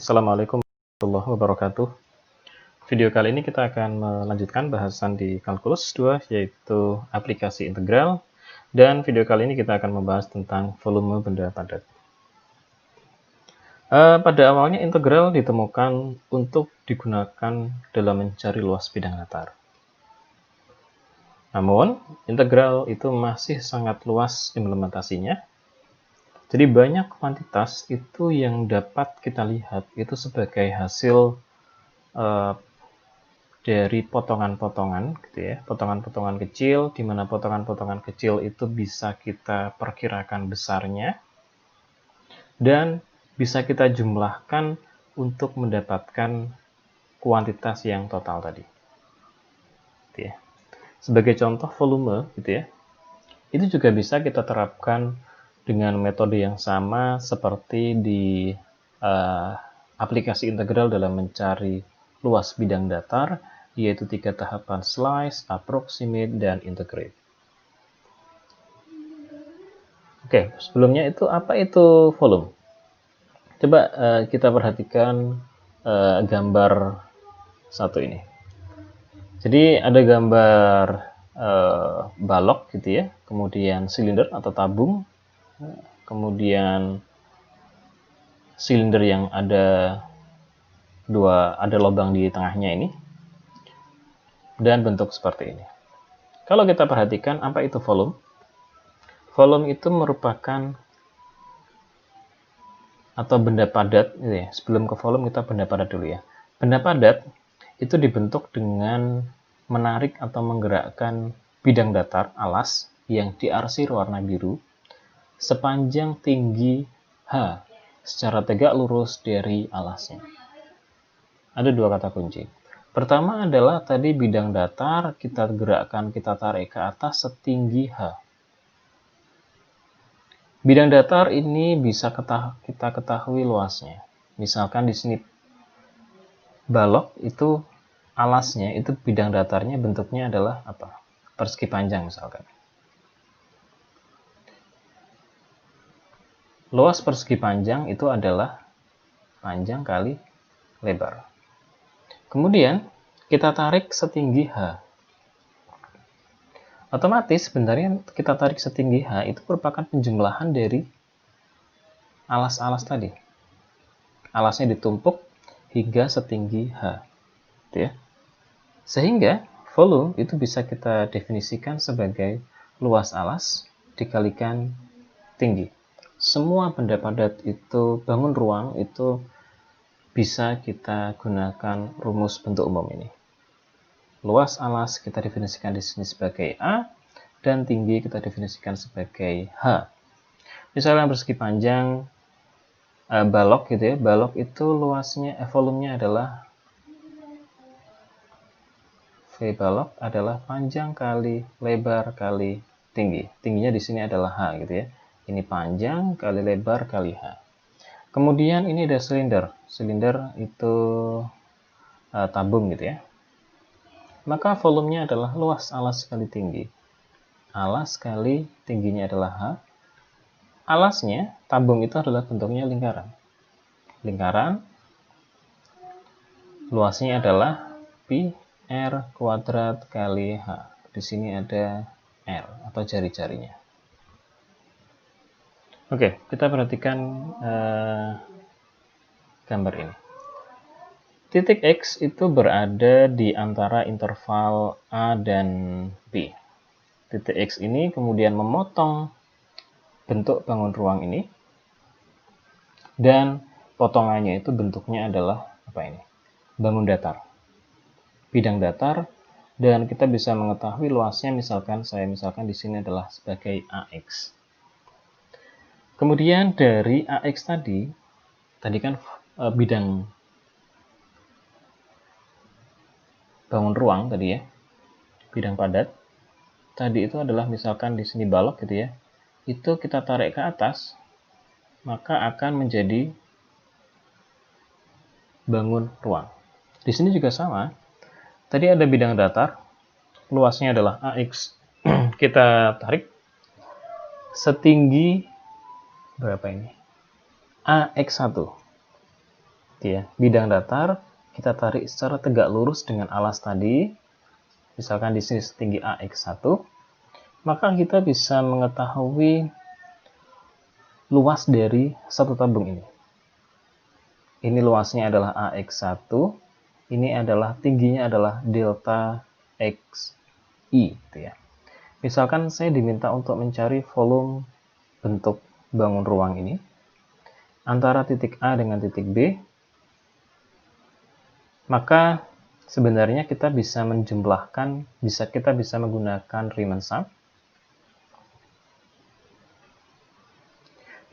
Assalamualaikum warahmatullahi wabarakatuh. Video kali ini kita akan melanjutkan bahasan di kalkulus 2, yaitu aplikasi integral. Dan video kali ini kita akan membahas tentang volume benda padat. Pada awalnya integral ditemukan untuk digunakan dalam mencari luas bidang datar. Namun, integral itu masih sangat luas implementasinya. Jadi banyak kuantitas itu yang dapat kita lihat itu sebagai hasil dari potongan-potongan, gitu ya, potongan-potongan kecil, di mana potongan-potongan kecil itu bisa kita perkirakan besarnya dan bisa kita jumlahkan untuk mendapatkan kuantitas yang total tadi. Gitu ya. Sebagai contoh volume, gitu ya, itu juga bisa kita terapkan dengan metode yang sama seperti di aplikasi integral dalam mencari luas bidang datar, yaitu 3 tahapan slice, approximate, dan integrate. Oke, sebelumnya itu apa itu volume? Coba kita perhatikan gambar satu ini. Jadi ada gambar balok gitu ya, kemudian silinder atau tabung, kemudian silinder yang ada lubang di tengahnya ini, dan bentuk seperti ini. Kalau kita perhatikan apa itu volume? Volume itu merupakan atau benda padat, gitu ya. Sebelum ke volume kita benda padat dulu ya. Benda padat itu dibentuk dengan menarik atau menggerakkan bidang datar alas yang diarsir warna biru sepanjang tinggi H secara tegak lurus dari alasnya. Ada dua kata kunci. Pertama adalah tadi bidang datar kita gerakkan, kita tarik ke atas setinggi H. Bidang datar ini bisa kita ketahui luasnya. Misalkan di sini balok itu alasnya, itu bidang datarnya bentuknya adalah apa? Persegi panjang misalkan. Luas persegi panjang itu adalah panjang kali lebar. Kemudian kita tarik setinggi H. Otomatis sebenarnya kita tarik setinggi H itu merupakan penjumlahan dari alas-alas tadi. Alasnya ditumpuk hingga setinggi H. Gitu ya. Sehingga volume itu bisa kita definisikan sebagai luas alas dikalikan tinggi. Semua benda padat itu, bangun ruang itu bisa kita gunakan rumus bentuk umum ini. Luas alas kita definisikan di sini sebagai A, dan tinggi kita definisikan sebagai H. Misalnya persegi panjang balok gitu ya, balok itu luasnya, volumenya adalah V balok adalah panjang kali lebar kali tinggi. Tingginya di sini adalah H gitu ya. Ini panjang kali lebar kali H. Kemudian ini ada silinder. Silinder itu tabung gitu ya. Maka volumenya adalah luas alas kali tinggi. Alas kali tingginya adalah H. Alasnya, tabung itu adalah bentuknya lingkaran. Lingkaran, luasnya adalah pi R kuadrat kali H. Di sini ada R atau jari-jarinya. Oke, kita perhatikan gambar ini. Titik X itu berada di antara interval A dan B. Titik X ini kemudian memotong bentuk bangun ruang ini, dan potongannya itu bentuknya adalah apa ini? Bangun datar. Bidang datar, dan kita bisa mengetahui luasnya misalkan di sini adalah sebagai AX. Kemudian dari AX tadi kan bidang bangun ruang tadi ya, bidang padat. Tadi itu adalah misalkan di sini balok gitu ya. Itu kita tarik ke atas, maka akan menjadi bangun ruang. Di sini juga sama. Tadi ada bidang datar, luasnya adalah AX. Kita tarik setinggi berapa ini? AX1. Ya, bidang datar kita tarik secara tegak lurus dengan alas tadi. Misalkan di sini setinggi AX1, maka kita bisa mengetahui luas dari satu tabung ini. Ini luasnya adalah AX1, ini adalah tingginya adalah delta XI, gitu ya. Misalkan saya diminta untuk mencari volume bentuk bangun ruang ini antara titik A dengan titik B, maka sebenarnya kita bisa menjumlahkan, kita bisa menggunakan Riemann sum,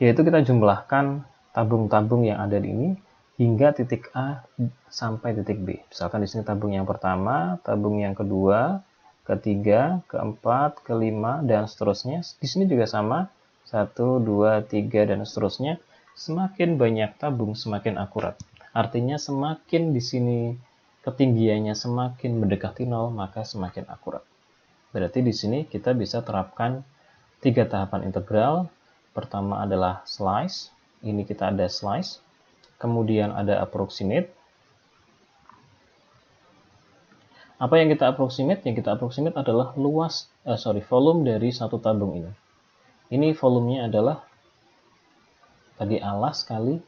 yaitu kita jumlahkan tabung-tabung yang ada di ini hingga titik A sampai titik B. Misalkan di sini tabung yang pertama, tabung yang kedua, ketiga, keempat, kelima, dan seterusnya. Di sini juga sama, 1, 2, 3, dan seterusnya. Semakin banyak tabung, semakin akurat. Artinya semakin di sini ketinggiannya semakin mendekati 0, maka semakin akurat. Berarti di sini kita bisa terapkan 3 tahapan integral. Pertama adalah slice. Ini kita ada slice. Kemudian ada approximate. Apa yang kita approximate? Yang kita approximate adalah volume dari satu tabung ini. Ini volumenya adalah tadi alas kali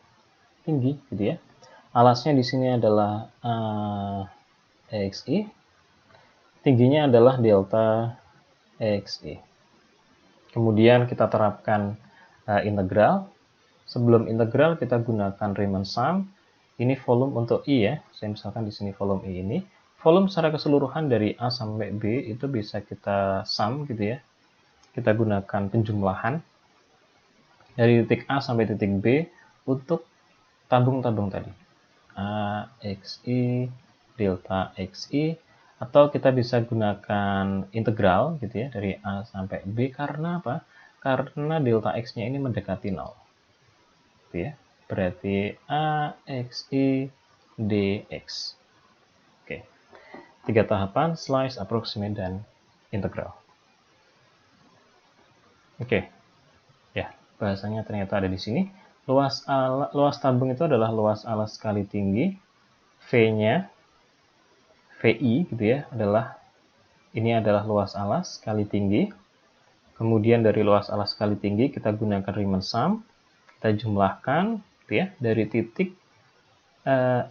tinggi, gitu ya. Alasnya di sini adalah XI. Tingginya adalah delta XI. Kemudian kita terapkan integral. Sebelum integral kita gunakan Riemann sum. Ini volume untuk I ya. Saya misalkan di sini volume I ini. Volume secara keseluruhan dari A sampai B itu bisa kita sum gitu ya. Kita gunakan penjumlahan dari titik A sampai titik B untuk tabung-tabung tadi. A, XI, delta XI, atau kita bisa gunakan integral gitu ya dari A sampai B. Karena apa? Karena delta X-nya ini mendekati 0. Gitu ya. Berarti A, XI, dx. Oke. 3 tahapan, slice, approximate, dan integral. Oke. Ya, bahasanya ternyata ada di sini. Luas tabung itu adalah luas alas kali tinggi. V-nya, VI gitu ya, ini adalah luas alas kali tinggi. Kemudian dari luas alas kali tinggi kita gunakan Riemann sum. Kita jumlahkan gitu ya, dari titik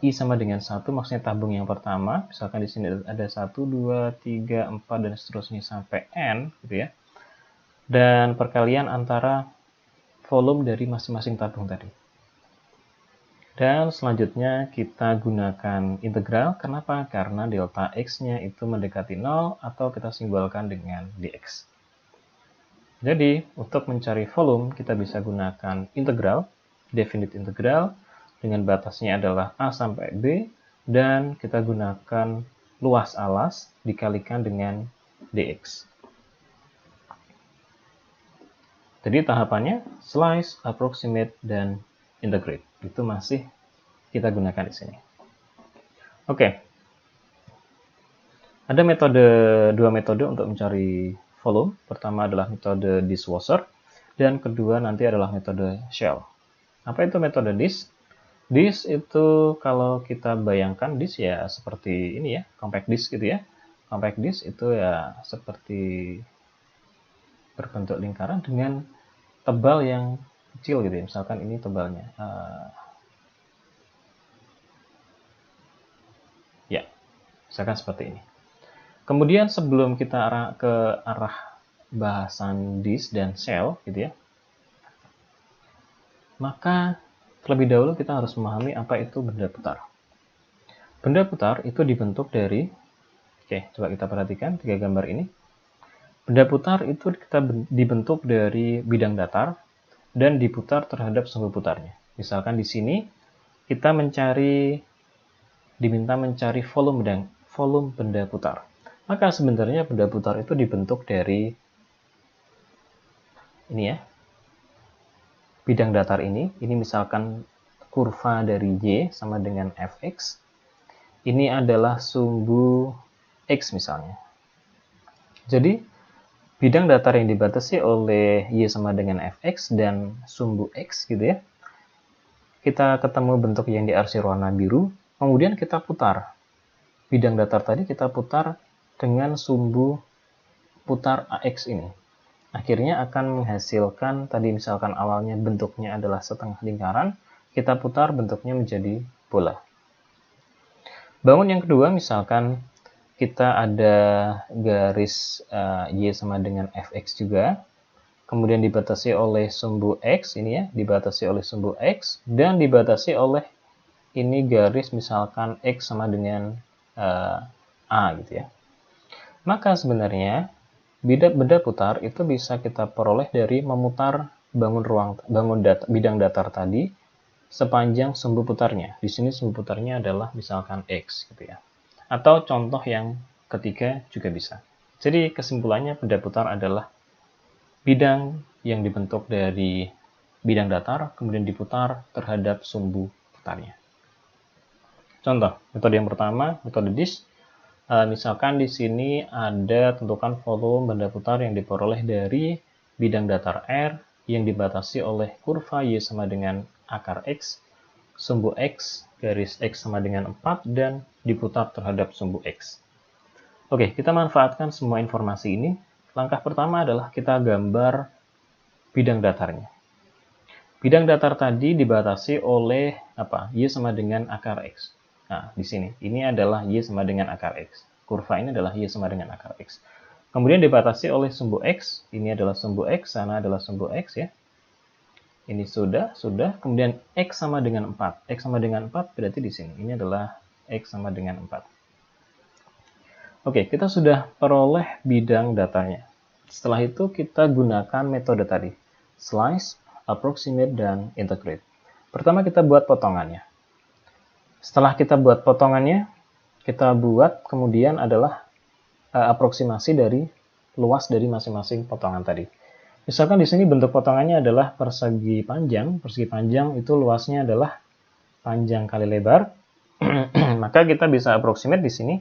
I sama dengan 1, maksudnya tabung yang pertama. Misalkan di sini ada 1, 2, 3, 4, dan seterusnya sampai N gitu ya. Dan perkalian antara volume dari masing-masing tabung tadi. Dan selanjutnya kita gunakan integral. Kenapa? Karena delta X-nya itu mendekati 0 atau kita simbolkan dengan dx. Jadi, untuk mencari volume, kita bisa gunakan integral, definite integral, dengan batasnya adalah A sampai B, dan kita gunakan luas alas dikalikan dengan dx. Jadi tahapannya slice, approximate, dan integrate. Itu masih kita gunakan di sini. Oke. Ada dua metode untuk mencari volume. Pertama adalah metode Dish-Wasser, dan kedua nanti adalah metode Shell. Apa itu metode Dish? Dish itu kalau kita bayangkan dish ya seperti ini ya, compact dish gitu ya. Compact dish itu ya seperti berbentuk lingkaran dengan tebal yang kecil gitu ya. Misalkan ini tebalnya. Ya, misalkan seperti ini. Kemudian sebelum kita ke arah bahasan dish dan shell gitu ya, maka terlebih dahulu kita harus memahami apa itu benda putar. Benda putar itu dibentuk dari, coba kita perhatikan 3 gambar ini. Benda putar itu kita dibentuk dari bidang datar dan diputar terhadap sumbu putarnya. Misalkan di sini kita diminta mencari volume benda putar. Maka sebenarnya benda putar itu dibentuk dari ini ya, bidang datar ini misalkan kurva dari Y sama dengan Fx. Ini adalah sumbu X misalnya. Jadi bidang datar yang dibatasi oleh Y sama dengan Fx dan sumbu X gitu ya, kita ketemu bentuk yang diarsir warna biru, kemudian kita putar. Bidang datar tadi kita putar dengan sumbu putar AX ini. Akhirnya akan menghasilkan, tadi misalkan awalnya bentuknya adalah setengah lingkaran, kita putar bentuknya menjadi bola. Bangun yang kedua, misalkan kita ada garis Y sama dengan Fx juga, kemudian dibatasi oleh sumbu X, ini ya, dibatasi oleh sumbu X, dan dibatasi oleh ini garis misalkan X sama dengan A gitu ya. Maka sebenarnya benda putar itu bisa kita peroleh dari memutar bidang datar tadi sepanjang sumbu putarnya. Di sini sumbu putarnya adalah misalkan X gitu ya. Atau contoh yang ketiga juga bisa. Jadi kesimpulannya benda putar adalah bidang yang dibentuk dari bidang datar kemudian diputar terhadap sumbu putarnya. Contoh, metode yang pertama, metode disk. Misalkan di sini ada tentukan volume benda putar yang diperoleh dari bidang datar R yang dibatasi oleh kurva Y sama dengan akar X, sumbu X, garis X sama dengan 4, dan diputar terhadap sumbu X. Oke, kita manfaatkan semua informasi ini. Langkah pertama adalah kita gambar bidang datarnya. Bidang datar tadi dibatasi oleh Y sama dengan akar X. Nah, di sini, ini adalah Y sama dengan akar X. Kurva ini adalah Y sama dengan akar X. Kemudian dibatasi oleh sumbu X. Ini adalah sumbu X, sana adalah sumbu X ya. Ini sudah. Kemudian X sama dengan 4. X sama dengan 4 berarti di sini. Ini adalah X sama dengan 4. Oke, kita sudah peroleh bidang datanya. Setelah itu kita gunakan metode tadi. Slice, approximate, dan integrate. Pertama kita buat potongannya. Setelah kita buat potongannya, kita buat kemudian adalah aproksimasi dari luas dari masing-masing potongan tadi. Misalkan di sini bentuk potongannya adalah persegi panjang. Persegi panjang itu luasnya adalah panjang kali lebar. Maka kita bisa approximate di sini.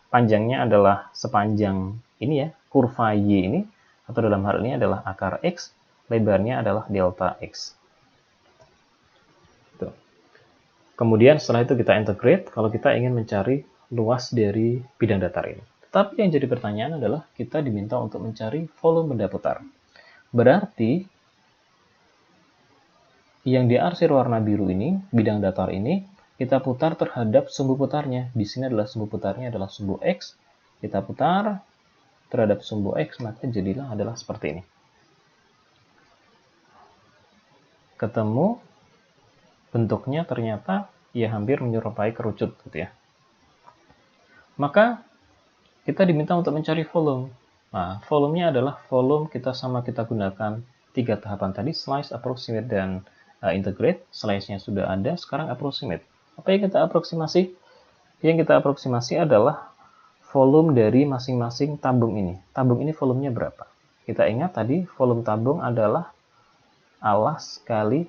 Panjangnya adalah sepanjang ini ya, kurva Y ini, atau dalam hal ini adalah akar X, lebarnya adalah delta X. Tuh. Kemudian setelah itu kita integrate kalau kita ingin mencari luas dari bidang datar ini. Tetapi yang jadi pertanyaan adalah kita diminta untuk mencari volume benda putar. Berarti yang diarsir warna biru ini, bidang datar ini, kita putar terhadap sumbu putarnya. Di sini adalah sumbu putarnya adalah sumbu X. Kita putar terhadap sumbu X, maka jadilah adalah seperti ini. Ketemu bentuknya ternyata ya hampir menyerupai kerucut gitu ya. Maka kita diminta untuk mencari volume. Nah, volumenya adalah volume kita gunakan 3 tahapan tadi, slice, approximate, dan integrate. Slice-nya sudah ada, sekarang approximate. Apa yang kita aproksimasi? Yang kita aproksimasi adalah volume dari masing-masing tabung ini. Tabung ini volumenya berapa? Kita ingat tadi volume tabung adalah alas kali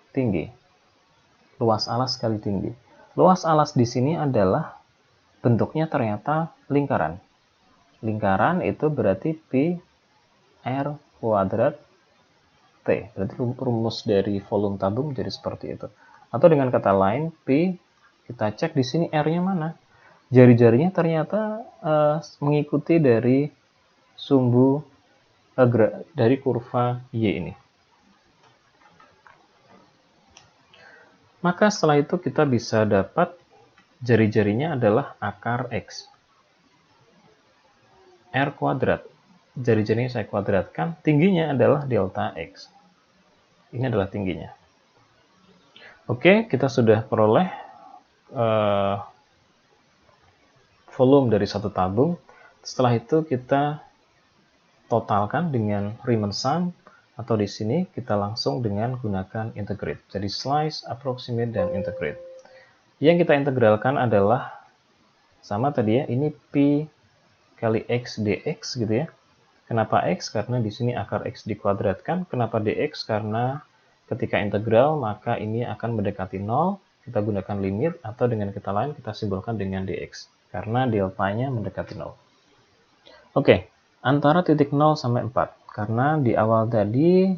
tinggi. Luas alas kali tinggi. Luas alas di sini adalah bentuknya ternyata lingkaran. Lingkaran itu berarti pi R kuadrat T. Berarti rumus dari volume tabung jadi seperti itu. Atau dengan kata lain, P, kita cek di sini R-nya mana. Jari-jarinya ternyata mengikuti dari sumbu dari kurva Y ini. Maka setelah itu kita bisa dapat jari-jarinya adalah akar X. R kuadrat. Jari-jarinya saya kuadratkan, tingginya adalah delta X. Ini adalah tingginya. Oke, kita sudah peroleh volume dari satu tabung. Setelah itu kita totalkan dengan Riemann sum, atau di sini kita langsung dengan gunakan integrate. Jadi slice, approximate, dan integrate. Yang kita integralkan adalah sama tadi ya, ini pi kali x dx gitu ya. Kenapa x? Karena di sini akar x dikuadratkan. Kenapa dx? Karena ketika integral, maka ini akan mendekati 0. Kita gunakan limit, atau dengan kata lain, kita simbolkan dengan dx. Karena deltanya mendekati 0. Oke, antara titik 0 sampai 4. Karena di awal tadi,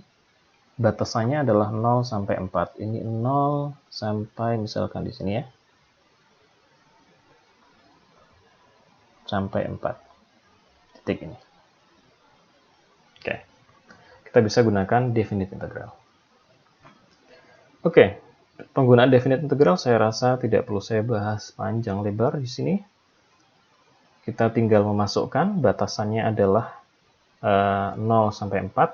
batasannya adalah 0 sampai 4. Ini 0 sampai misalkan di sini ya. Sampai 4. Titik ini. Oke. Kita bisa gunakan definite integral. Oke. Penggunaan definite integral saya rasa tidak perlu saya bahas panjang lebar di sini. Kita tinggal memasukkan batasannya adalah 0 sampai 4.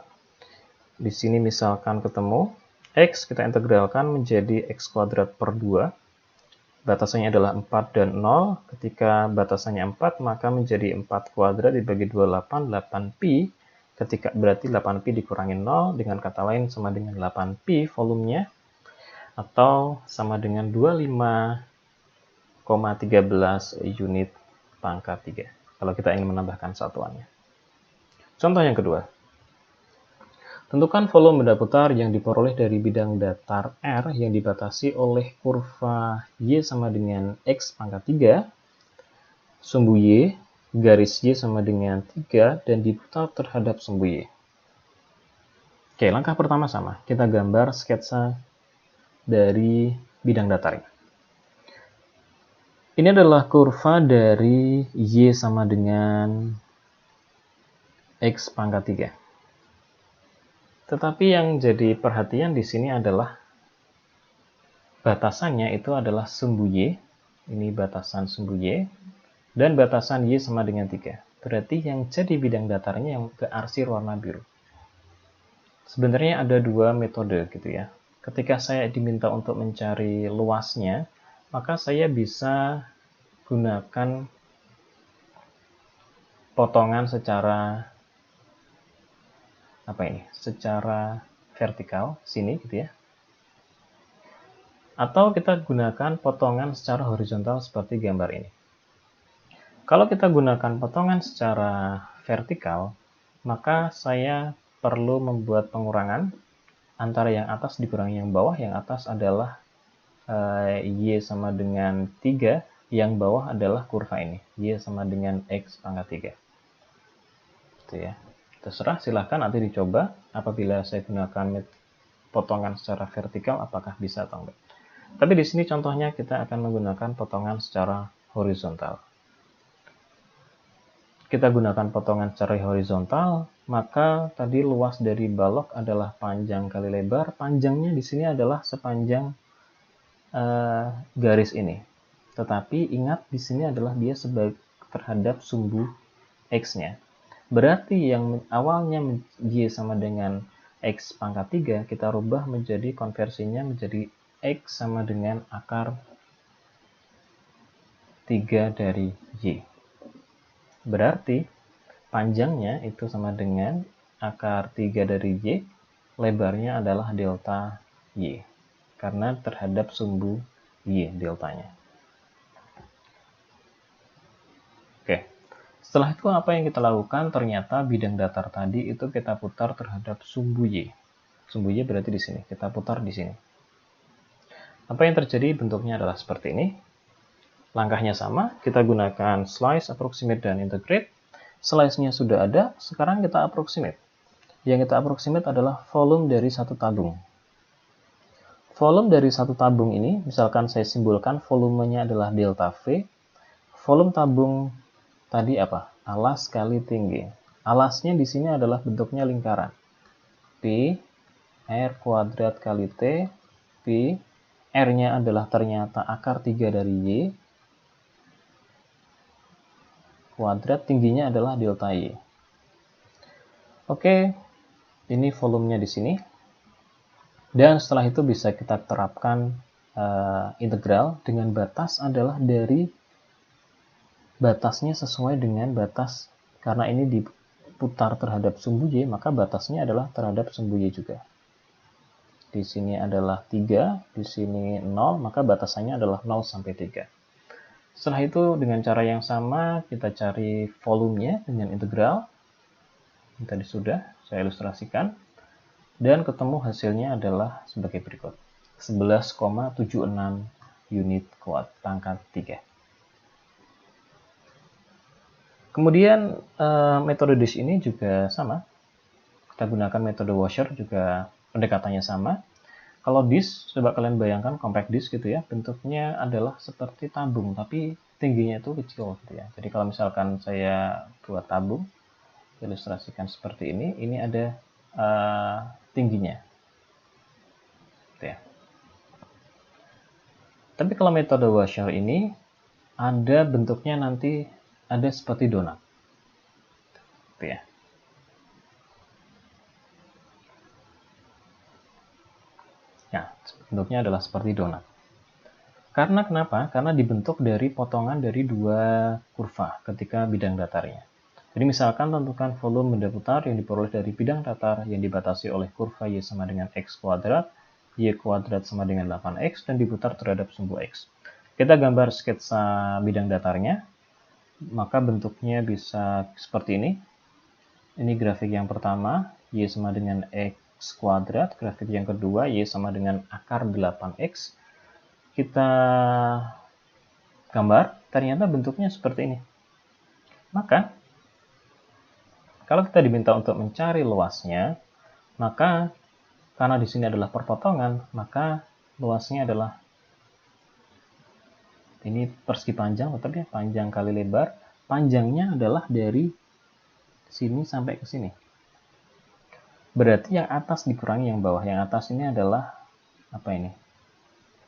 Di sini misalkan ketemu x, kita integralkan menjadi x kuadrat per 2. Batasannya adalah 4 dan 0. Ketika batasannya 4, maka menjadi 4 kuadrat dibagi 28, 8pi. Ketika berarti 8pi dikurangi 0, dengan kata lain sama dengan 8pi volumenya, atau sama dengan 25,13 unit pangkat 3. Kalau kita ingin menambahkan satuannya. Contoh yang kedua. Tentukan volume benda putar yang diperoleh dari bidang datar R yang dibatasi oleh kurva Y sama dengan X pangkat 3, sumbu Y, garis Y sama dengan 3, dan diputar terhadap sumbu Y. Oke, langkah pertama sama. Kita gambar sketsa dari bidang datarnya. Ini adalah kurva dari Y sama dengan X pangkat 3. Tetapi yang jadi perhatian di sini adalah batasannya itu adalah sumbu Y. Ini batasan sumbu Y. Dan batasan Y sama dengan 3. Berarti yang jadi bidang datarnya yang kearsir warna biru. Sebenarnya ada dua metode gitu ya. Ketika saya diminta untuk mencari luasnya, maka saya bisa gunakan potongan secara secara vertikal sini gitu ya. Atau kita gunakan potongan secara horizontal seperti gambar ini. Kalau kita gunakan potongan secara vertikal, maka saya perlu membuat pengurangan antara yang atas dikurangi yang bawah. Yang atas adalah Y sama dengan 3, yang bawah adalah kurva ini, Y sama dengan X pangkat 3. Gitu ya. Terserah, silahkan nanti dicoba apabila saya gunakan potongan secara vertikal apakah bisa atau enggak. Tapi di sini contohnya kita akan menggunakan potongan secara horizontal. Kita gunakan potongan secara horizontal, maka tadi luas dari balok adalah panjang kali lebar. Panjangnya di sini adalah sepanjang garis ini. Tetapi ingat di sini adalah dia sebagai terhadap sumbu X-nya. Berarti yang awalnya Y sama dengan X pangkat 3, kita rubah menjadi konversinya menjadi X sama dengan akar 3 dari Y. Berarti panjangnya itu sama dengan akar 3 dari Y, lebarnya adalah delta Y. Karena terhadap sumbu Y deltanya. Oke. Setelah itu apa yang kita lakukan? Ternyata bidang datar tadi itu kita putar terhadap sumbu Y. Sumbu Y berarti di sini. Kita putar di sini. Apa yang terjadi? Bentuknya adalah seperti ini. Langkahnya sama. Kita gunakan slice, approximate, dan integrate. Slice-nya sudah ada. Sekarang kita approximate. Yang kita approximate adalah volume dari satu tabung. Volume dari satu tabung ini, misalkan saya simbolkan volumenya adalah delta V. Volume tabung tadi apa? Alas kali tinggi. Alasnya di sini adalah bentuknya lingkaran. P, R kuadrat kali T, P, R-nya adalah ternyata akar 3 dari Y, kuadrat, tingginya adalah delta Y. Oke, ini volumenya di sini. Dan setelah itu bisa kita terapkan integral dengan batas adalah dari batasnya sesuai dengan batas, karena ini diputar terhadap sumbu Y, maka batasnya adalah terhadap sumbu Y juga. Di sini adalah 3, di sini 0, maka batasannya adalah 0 sampai 3. Setelah itu dengan cara yang sama kita cari volumenya dengan integral. Ini tadi sudah saya ilustrasikan. Dan ketemu hasilnya adalah sebagai berikut. 11,76 unit kuat pangkat 3. Kemudian metode dish ini juga sama. Kita gunakan metode washer juga pendekatannya sama. Kalau disk, coba kalian bayangkan compact disk gitu ya, bentuknya adalah seperti tabung, tapi tingginya itu kecil gitu ya. Jadi kalau misalkan saya buat tabung, ilustrasikan seperti ini ada tingginya gitu ya. Tapi kalau metode washer ini ada bentuknya nanti ada seperti donat gitu ya. Ya, bentuknya adalah seperti donat. Karena kenapa? Karena dibentuk dari potongan dari dua kurva ketika bidang datarnya. Jadi misalkan tentukan volume benda putar yang diperoleh dari bidang datar yang dibatasi oleh kurva Y sama dengan X kuadrat, Y kuadrat sama dengan 8X, dan diputar terhadap sumbu X. Kita gambar sketsa bidang datarnya, maka bentuknya bisa seperti ini. Ini grafik yang pertama, Y sama dengan X kuadrat. Grafik yang kedua, Y sama dengan akar 8X. Kita gambar, ternyata bentuknya seperti ini. Maka, kalau kita diminta untuk mencari luasnya, maka karena di sini adalah perpotongan, maka luasnya adalah ini persegi panjang, tetap ya, panjang kali lebar. Panjangnya adalah dari sini sampai ke sini. Berarti yang atas dikurangi yang bawah. Yang atas ini adalah apa ini?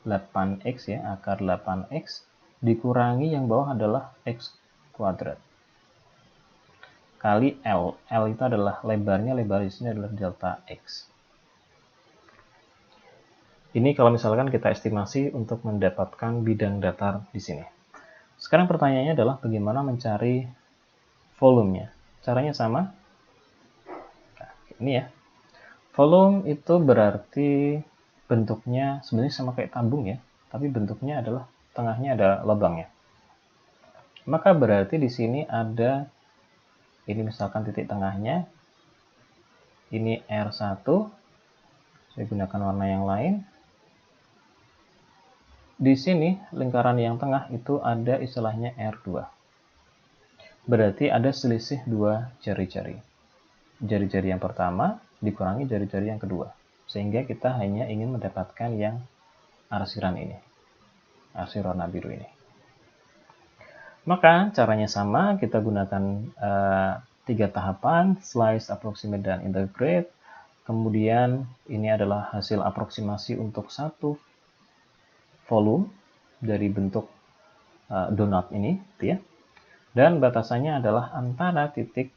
8x ya, akar 8x dikurangi yang bawah adalah x kuadrat kali L. L itu adalah lebarnya, lebar di sini adalah delta x. Ini kalau misalkan kita estimasi untuk mendapatkan bidang datar di sini. Sekarang pertanyaannya adalah bagaimana mencari volumenya. Caranya sama. Nah, ini ya. Volume itu berarti bentuknya sebenarnya sama kayak tabung ya, tapi bentuknya adalah tengahnya ada lubangnya. Maka berarti di sini ada, ini misalkan titik tengahnya, ini R1, saya gunakan warna yang lain. Di sini lingkaran yang tengah itu ada istilahnya R2. Berarti ada selisih dua jari-jari. Jari-jari yang pertama dikurangi jari-jari yang kedua. Sehingga kita hanya ingin mendapatkan yang arsiran ini. Arsir warna biru ini. Maka caranya sama, kita gunakan 3 tahapan, slice, approximate, dan integrate. Kemudian ini adalah hasil aproksimasi untuk satu volume dari bentuk donat ini, gitu ya. Dan batasannya adalah antara titik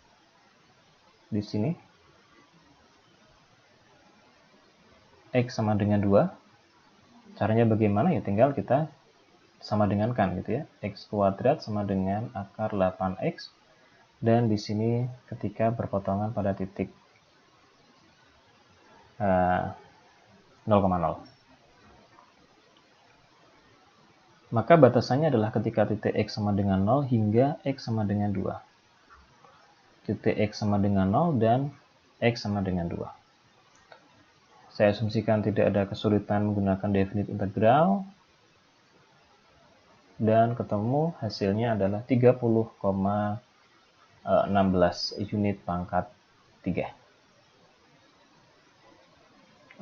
di sini X sama dengan 2. Caranya bagaimana? Ya tinggal kita sama dengankan gitu ya. X kuadrat sama dengan akar 8X. Dan di sini ketika berpotongan pada titik 0,0. Maka batasannya adalah ketika titik X sama dengan 0 hingga X sama dengan 2. Titik X sama dengan 0 dan X sama dengan 2. Saya asumsikan tidak ada kesulitan menggunakan definite integral. Dan ketemu hasilnya adalah 30,16 unit pangkat 3.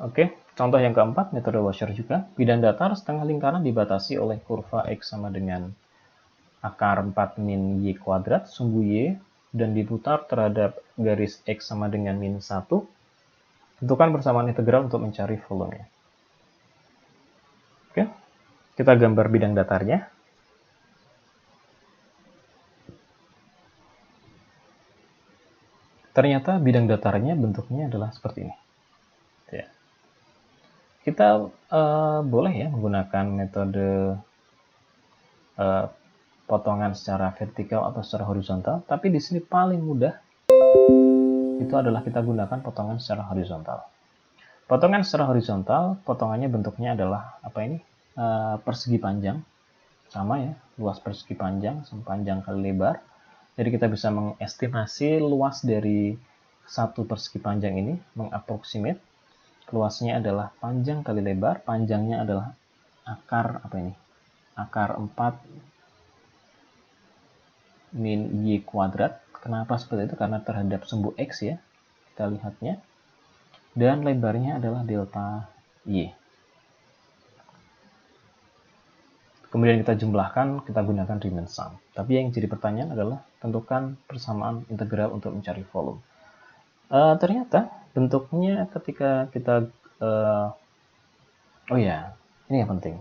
Oke, contoh yang keempat, metode washer juga. Bidang datar setengah lingkaran dibatasi oleh kurva X sama dengan akar 4 min Y kuadrat, sumbu Y, dan diputar terhadap garis X sama dengan min 1. Tentukan persamaan integral untuk mencari volumenya. Oke, kita gambar bidang datarnya. Ternyata bidang datarnya bentuknya adalah seperti ini. Ya. Kita boleh ya menggunakan metode potongan secara vertikal atau secara horizontal, tapi di sini paling mudah itu adalah kita gunakan potongan secara horizontal. Potongan secara horizontal, potongannya bentuknya adalah apa ini? Persegi panjang, sama ya, luas persegi panjang, panjang kali lebar. Jadi kita bisa mengestimasi luas dari satu persegi panjang ini, mengaproksimate. Luasnya adalah panjang kali lebar, panjangnya adalah akar apa ini? Akar 4 min Y kuadrat. Kenapa seperti itu? Karena terhadap sumbu X ya, kita lihatnya. dan lebarnya adalah delta Y. Kemudian kita jumlahkan, kita gunakan Riemann sum. Tapi yang jadi pertanyaan adalah tentukan persamaan integral untuk mencari volume. Ternyata bentuknya ketika kita oh ya, ini yang penting.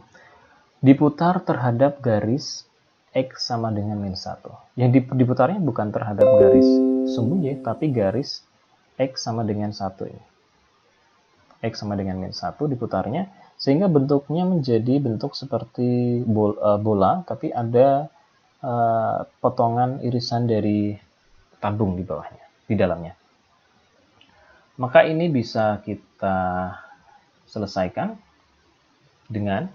Diputar terhadap garis X sama dengan min 1. Yang diputarnya bukan terhadap garis sumbu Y, tapi garis X sama dengan 1 ini. X sama dengan min 1 diputarnya, sehingga bentuknya menjadi bentuk seperti bola, tapi ada potongan irisan dari tabung di bawahnya, di dalamnya. Maka ini bisa kita selesaikan dengan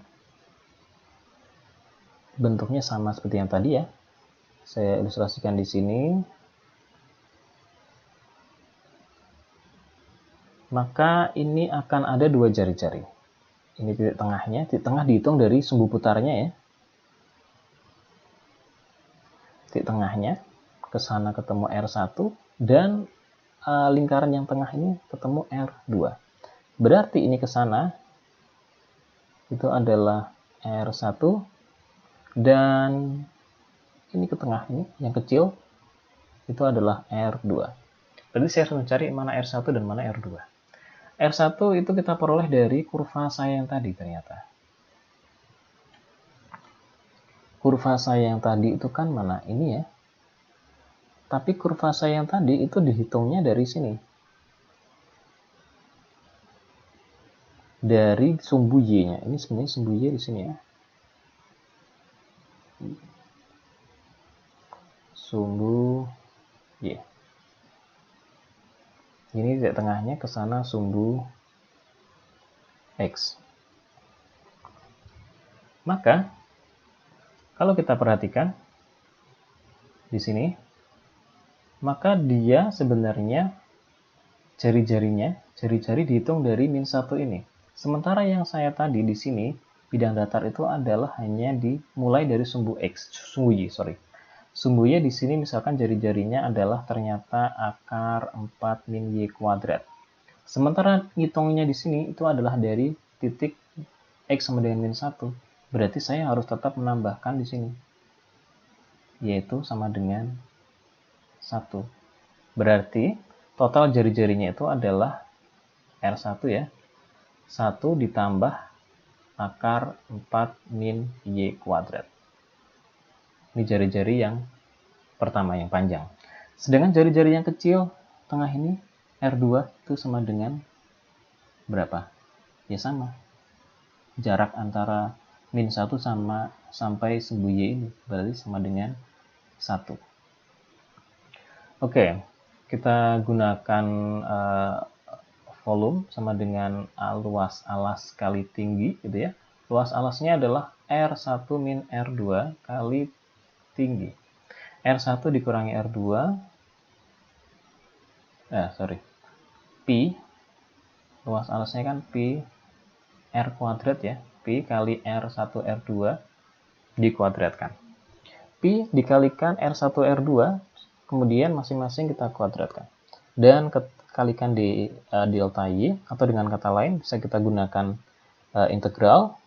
bentuknya sama seperti yang tadi ya. Saya ilustrasikan di sini. Maka ini akan ada dua jari-jari. Ini titik tengahnya, titik tengah dihitung dari sumbu putarnya ya. Titik tengahnya, ke sana ketemu R1, dan lingkaran yang tengah ini ketemu R2. Berarti ini ke sana, itu adalah R1, dan ini ke tengah ini, yang kecil, itu adalah R2. Berarti saya harus mencari mana R1 dan mana R2. R1 itu kita peroleh dari kurva saya yang tadi ternyata. Kurva saya yang tadi itu kan mana? Ini ya. Tapi kurva saya yang tadi itu dihitungnya dari sini. Dari sumbu Y-nya. Ini sebenarnya sumbu Y di sini ya. Sumbu Y. Ini titik tengahnya ke sana sumbu X. Maka kalau kita perhatikan di sini, maka dia sebenarnya jari-jari dihitung dari min 1 ini. Sementara yang saya tadi di sini, bidang datar itu adalah hanya dimulai dari sumbu X, sumbu Y, sorry. Sumbu Y di sini misalkan jari-jarinya adalah ternyata akar 4 min Y kuadrat. Sementara ngitungnya di sini itu adalah dari titik X sama dengan min 1. Berarti saya harus tetap menambahkan di sini. Yaitu sama dengan 1. Berarti total jari-jarinya itu adalah R1 ya. 1 ditambah akar 4 min Y kuadrat. Ini jari-jari yang pertama, yang panjang. Sedangkan jari-jari yang kecil, tengah ini, R2 itu sama dengan berapa? Ya sama. Jarak antara min 1 sampai sumbu Y ini, berarti sama dengan 1. Oke, kita gunakan volume sama dengan luas alas kali tinggi, gitu ya. Luas alasnya adalah R1 min R2 kali tinggi. R1 dikurangi R2, Pi, luas alasnya kan Pi R kuadrat ya, Pi kali R1 R2 dikuadratkan. Pi dikalikan R1 R2, kemudian masing-masing kita kuadratkan. Dan kalikan di delta Y, atau dengan kata lain bisa kita gunakan integral.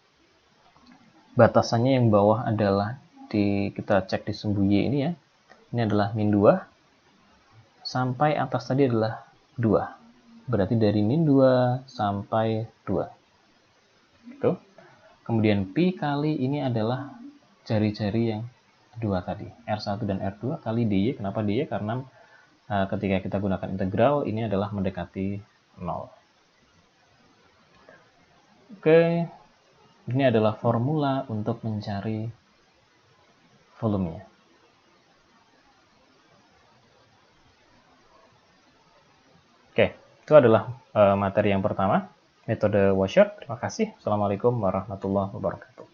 Batasannya yang bawah adalah kita cek di sumbu Y ini ya. Ini adalah min 2 sampai atas tadi adalah 2. Berarti dari min 2 sampai 2. Gitu. Kemudian Pi kali ini adalah jari-jari yang dua tadi, R1 dan R2 kali dy. Kenapa dy? Karena ketika kita gunakan integral ini adalah mendekati 0. Oke, ini adalah formula untuk mencari volumenya. Oke, itu adalah materi yang pertama, metode Washart. Terima kasih. Assalamualaikum warahmatullahi wabarakatuh.